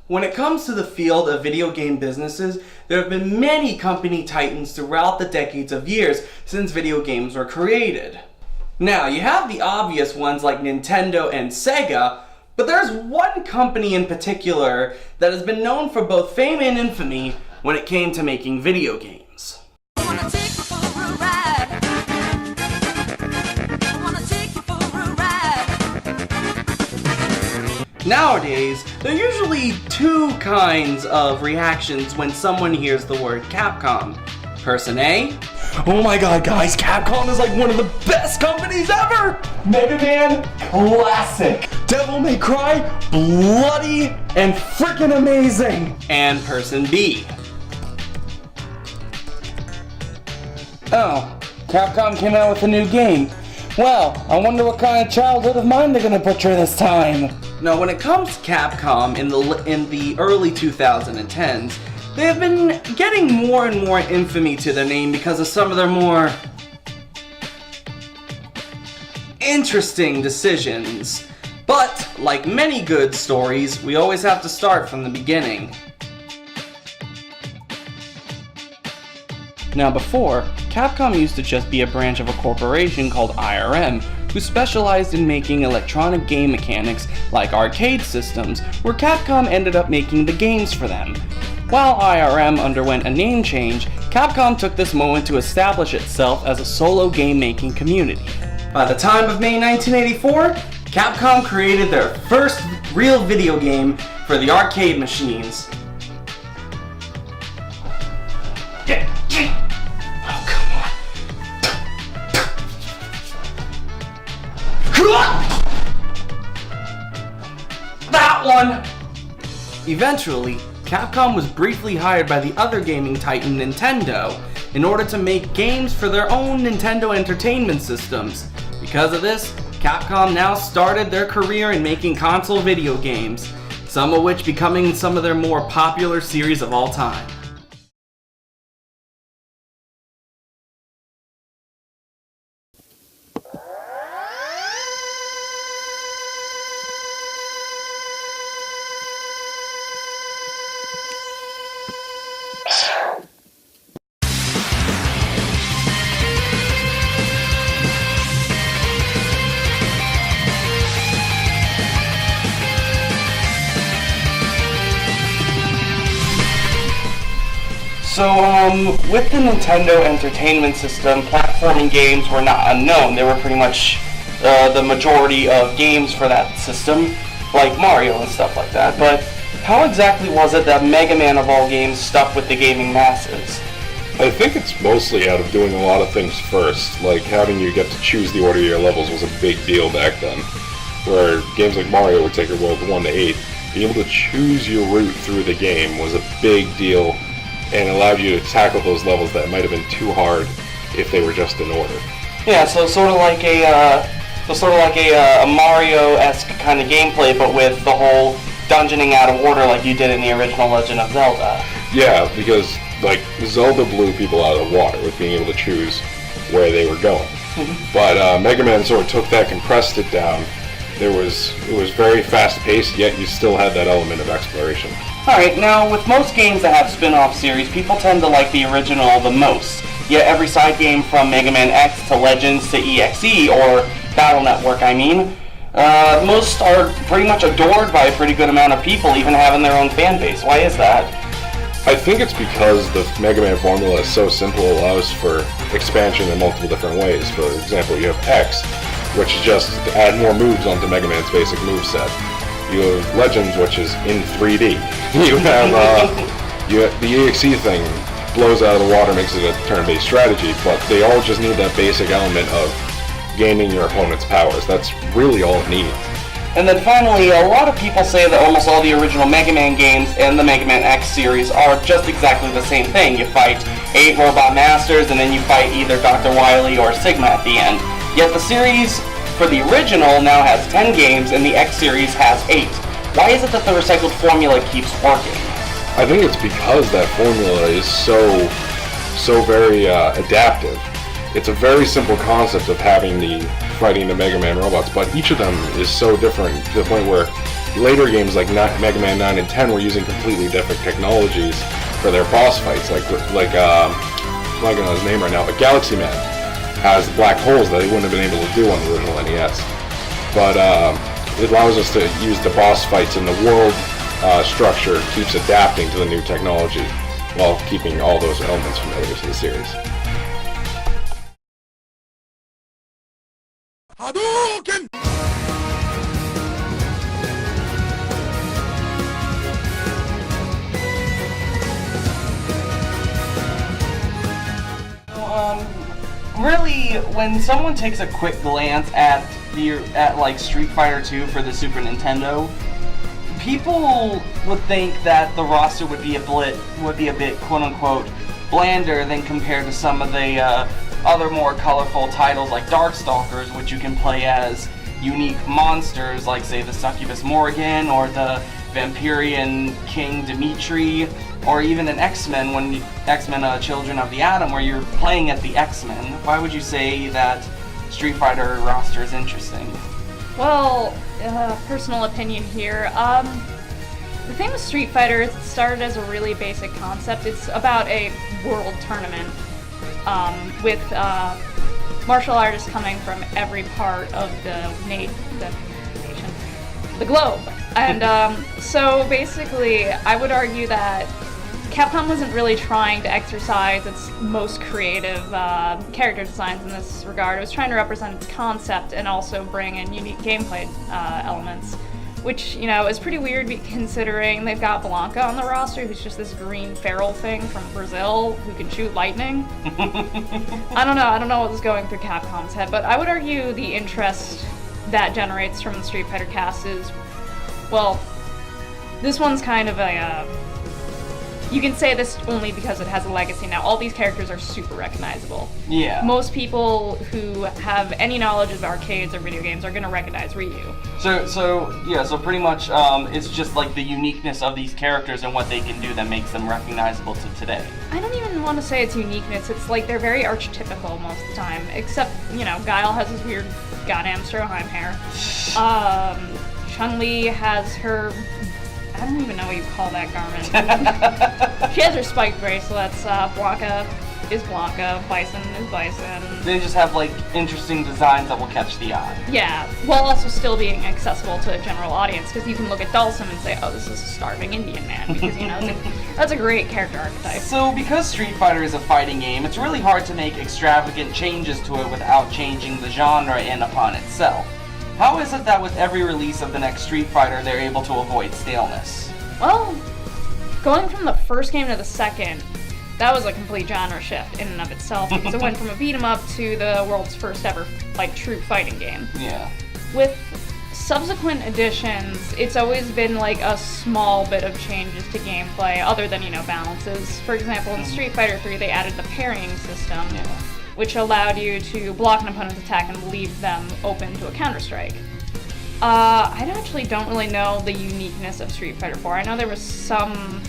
When it comes to the field of video game businesses, there have been many company titans throughout the decades of years since video games were created. Now, you have the obvious ones like Nintendo and Sega, but there's one company in particular that has been known for both fame and infamy when it came to making video games. Nowadays, there are usually two kinds of reactions when someone hears the word Capcom. Person A, oh my god guys, Capcom is like one of the best companies ever! Mega Man, classic! Devil May Cry, bloody and freaking amazing! And person B, oh, Capcom came out with a new game. Well, I wonder what kind of childhood of mine they're gonna portray this time. Now, when it comes to Capcom in the early 2010s, they have been getting more and more infamy to their name because of some of their more interesting decisions. But, like many good stories, we always have to start from the beginning. Now before, Capcom used to just be a branch of a corporation called IRM, who specialized in making electronic game mechanics like arcade systems, where Capcom ended up making the games for them. While IRM underwent a name change, Capcom took this moment to establish itself as a solo game-making community. By the time of May 1984, Capcom created their first real video game for the arcade machines. Oh, come on. That one! Eventually, Capcom was briefly hired by the other gaming titan Nintendo in order to make games for their own Nintendo Entertainment Systems. Because of this, Capcom now started their career in making console video games, some of which becoming some of their more popular series of all time. So, with the Nintendo Entertainment System, platforming games were not unknown. They were pretty much the majority of games for that system, like Mario and stuff like that. But how exactly was it that Mega Man of all games stuck with the gaming masses? I think it's mostly out of doing a lot of things first, like having you get to choose the order of your levels was a big deal back then, where games like Mario would take your world 1 to 8. Being able to choose your route through the game was a big deal, and allowed you to tackle those levels that might have been too hard if they were just in order. Yeah, so sort of like a Mario-esque kind of gameplay, but with the whole dungeoning out of order like you did in the original Legend of Zelda. Yeah, because like Zelda blew people out of the water with being able to choose where they were going. But Mega Man sort of took that, compressed it down. It was very fast-paced, yet you still had that element of exploration. Alright, now with most games that have spin-off series, people tend to like the original the most. Yet every side game from Mega Man X to Legends to EXE, or Battle Network I mean, most are pretty much adored by a pretty good amount of people, even having their own fan base. Why is that? I think it's because the Mega Man formula is so simple, it allows for expansion in multiple different ways. For example, you have X, which is just to add more moves onto Mega Man's basic moveset. You have Legends, which is in 3D. You have the EXE thing blows out of the water, makes it a turn-based strategy, but they all just need that basic element of gaining your opponent's powers. That's really all it needs. And then finally, a lot of people say that almost all the original Mega Man games and the Mega Man X series are just exactly the same thing. You fight 8 Robot Masters, and then you fight either Dr. Wily or Sigma at the end. Yet the series for the original now has 10 games, and the X series has 8. Why is it that the recycled formula keeps working? I think it's because that formula is so very adaptive. It's a very simple concept of having fighting the Mega Man robots, but each of them is so different to the point where later games like Mega Man 9 and 10 were using completely different technologies for their boss fights. I'm blanking on his name right now, but Galaxy Man has black holes that he wouldn't have been able to do on the original NES. But it allows us to use the boss fights, and the world structure keeps adapting to the new technology while keeping all those elements familiar to the series. Hadouken! Really, when someone takes a quick glance at like Street Fighter 2 for the Super Nintendo, people would think that the roster would be a bit quote unquote blander than compared to some of the other more colorful titles like Darkstalkers, which you can play as unique monsters like, say, the Succubus Morrigan or the Vampirian King Dimitri, or even an X-Men Children of the Atom, where you're playing at the X-Men. Why would you say that Street Fighter roster is interesting? Well, personal opinion here. The thing with Street Fighter is it started as a really basic concept. It's about a world tournament with martial artists coming from every part of the globe. And so basically, I would argue that Capcom wasn't really trying to exercise its most creative character designs in this regard. It was trying to represent its concept and also bring in unique gameplay elements, which, you know, is pretty weird considering they've got Blanca on the roster, who's just this green feral thing from Brazil who can shoot lightning. I don't know what was going through Capcom's head, but I would argue the interest that generates from the Street Fighter cast is, well, this one's kind of a, you can say this only because it has a legacy now. All these characters are super recognizable. Yeah. Most people who have any knowledge of arcades or video games are going to recognize Ryu. So pretty much it's just like the uniqueness of these characters and what they can do that makes them recognizable to today. I don't even want to say it's uniqueness. It's like they're very archetypical most of the time, except, you know, Guile has his weird goddamn Stroheim hair. Chun-Li has her, I don't even know what you call that garment. She has her spiked bracelets. Blanca is Blanca. Bison is Bison. They just have like interesting designs that will catch the eye. Yeah, while also still being accessible to a general audience, because you can look at Dhalsim and say, oh, this is a starving Indian man, because, you know, that's a great character archetype. So because Street Fighter is a fighting game, it's really hard to make extravagant changes to it without changing the genre in upon itself. How is it that with every release of the next Street Fighter, they're able to avoid staleness? Well, going from the first game to the second, that was a complete genre shift in and of itself, because it went from a beat-em-up to the world's first ever, like, true fighting game. Yeah. With subsequent editions, it's always been, like, a small bit of changes to gameplay, other than, you know, balances. For example, in Street Fighter 3, they added the parrying system, which allowed you to block an opponent's attack and leave them open to a counter-strike. I actually don't really know the uniqueness of Street Fighter 4. I know there was some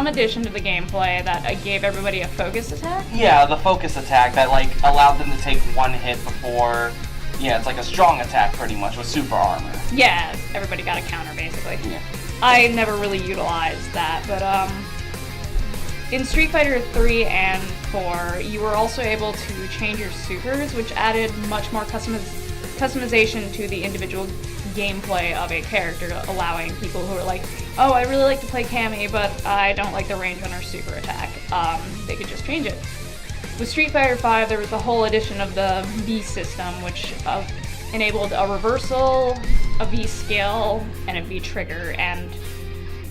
addition to the gameplay that gave everybody a focus attack. Yeah, the focus attack that like allowed them to take one hit before. Yeah, it's like a strong attack pretty much with super armor. Yeah, everybody got a counter basically. Yeah. I never really utilized that, but in Street Fighter 3 and 4, you were also able to change your supers, which added much more customization to the individual gameplay of a character, allowing people who are like, oh, I really like to play Cammy, but I don't like the range on her super attack. They could just change it. With Street Fighter 5, there was the whole addition of the V system, which enabled a reversal, a V skill, and a V trigger, and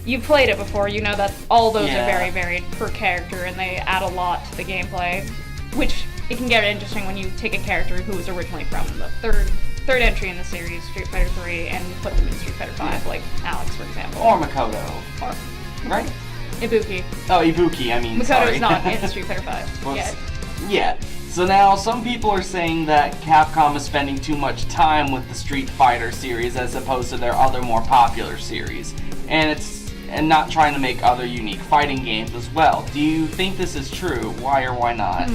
you've played it before, you know that all those are very varied per character, and they add a lot to the gameplay, which it can get interesting when you take a character who was originally from the third entry in the series, Street Fighter 3, and put them in Street Fighter 5, like Alex, for example. Or Makoto. Right? Ibuki. Oh, Ibuki, I mean, Makoto's not in Street Fighter 5 yet. Yeah. So now some people are saying that Capcom is spending too much time with the Street Fighter series as opposed to their other more popular series, and not trying to make other unique fighting games as well. Do you think this is true? Why or why not?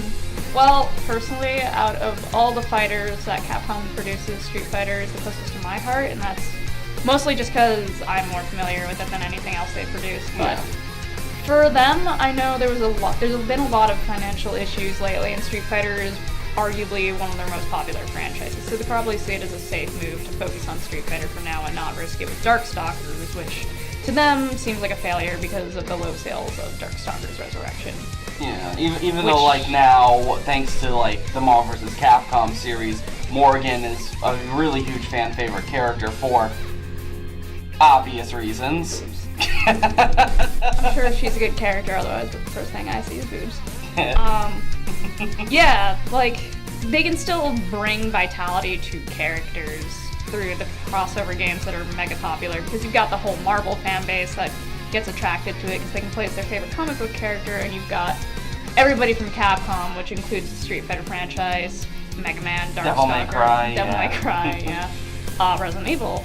Well, personally, out of all the fighters that Capcom produces, Street Fighter is the closest to my heart, and that's Mostly just because I'm more familiar with it than anything else they produce. But Yeah. for them, I know there's been a lot of financial issues lately, and Street Fighter is arguably one of their most popular franchises. So they probably see it as a safe move to focus on Street Fighter for now and not risk it with Darkstalkers, which to them seems like a failure because of the low sales of Darkstalkers Resurrection. Yeah, even though like now, thanks to like the Marvel vs. Capcom series, Morgan is a really huge fan favorite character for obvious reasons. I'm sure she's a good character, otherwise the first thing I see is boobs. Yeah, like, they can still bring vitality to characters through the crossover games that are mega popular, because you've got the whole Marvel fan base that gets attracted to it because they can play as their favorite comic book character, and you've got everybody from Capcom, which includes the Street Fighter franchise, Mega Man, Devil May Cry, Resident Evil.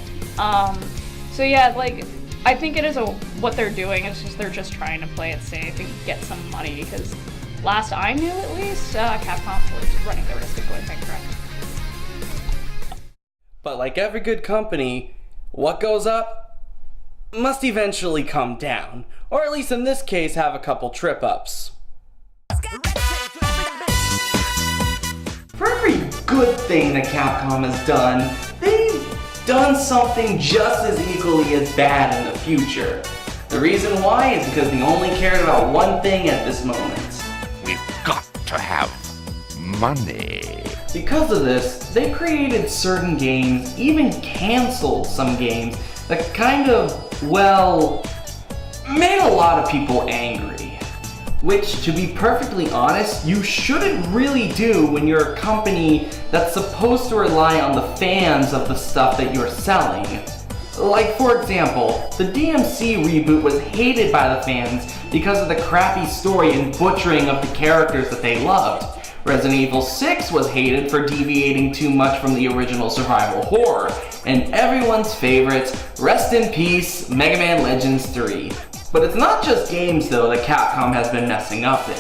So yeah, like, I think it is what they're doing is just they're just trying to play it safe and get some money, because last I knew at least, Capcom was running the risk of going bankrupt. But like every good company, what goes up must eventually come down, or at least in this case have a couple trip-ups. For every good thing that Capcom has done, they've done something just as equally as bad in the future. The reason why is because they only cared about one thing at this moment. We've got to have money. Because of this, they created certain games, even canceled some games, that kind of, well, made a lot of people angry. Which, to be perfectly honest, you shouldn't really do when you're a company that's supposed to rely on the fans of the stuff that you're selling. Like, for example, the DMC reboot was hated by the fans because of the crappy story and butchering of the characters that they loved. Resident Evil 6 was hated for deviating too much from the original survival horror. And everyone's favorite, rest in peace, Mega Man Legends 3. But it's not just games though that Capcom has been messing up in.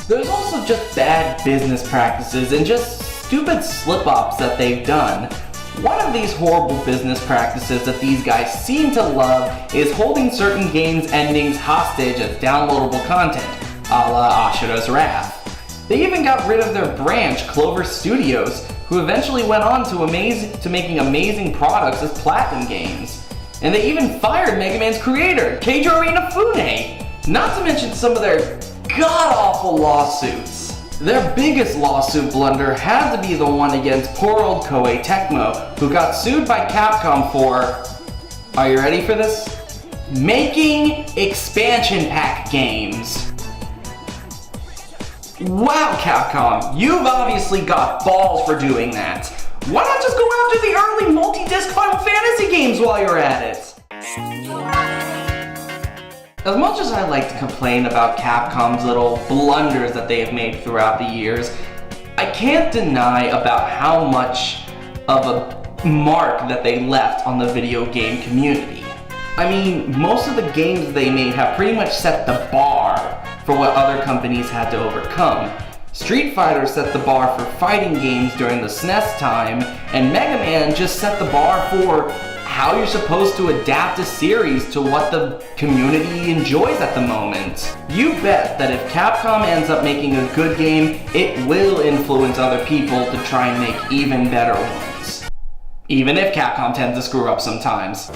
There's also just bad business practices and just stupid slip-ups that they've done. One of these horrible business practices that these guys seem to love is holding certain games' endings hostage as downloadable content, a la Ashura's Wrath. They even got rid of their branch, Clover Studios, who eventually went on to making amazing products as Platinum Games. And they even fired Mega Man's creator, Keiji Inafune, not to mention some of their god-awful lawsuits. Their biggest lawsuit blunder had to be the one against poor old Koei Tecmo, who got sued by Capcom for, are you ready for this? Making expansion pack games. Wow, Capcom, you've obviously got balls for doing that. Why not just go after the early multi-disc Final Fantasy games while you're at it? As much as I like to complain about Capcom's little blunders that they have made throughout the years, I can't deny about how much of a mark that they left on the video game community. I mean, most of the games they made have pretty much set the bar for what other companies had to overcome. Street Fighter set the bar for fighting games during the SNES time, and Mega Man just set the bar for how you're supposed to adapt a series to what the community enjoys at the moment. You bet that if Capcom ends up making a good game, it will influence other people to try and make even better ones. Even if Capcom tends to screw up sometimes.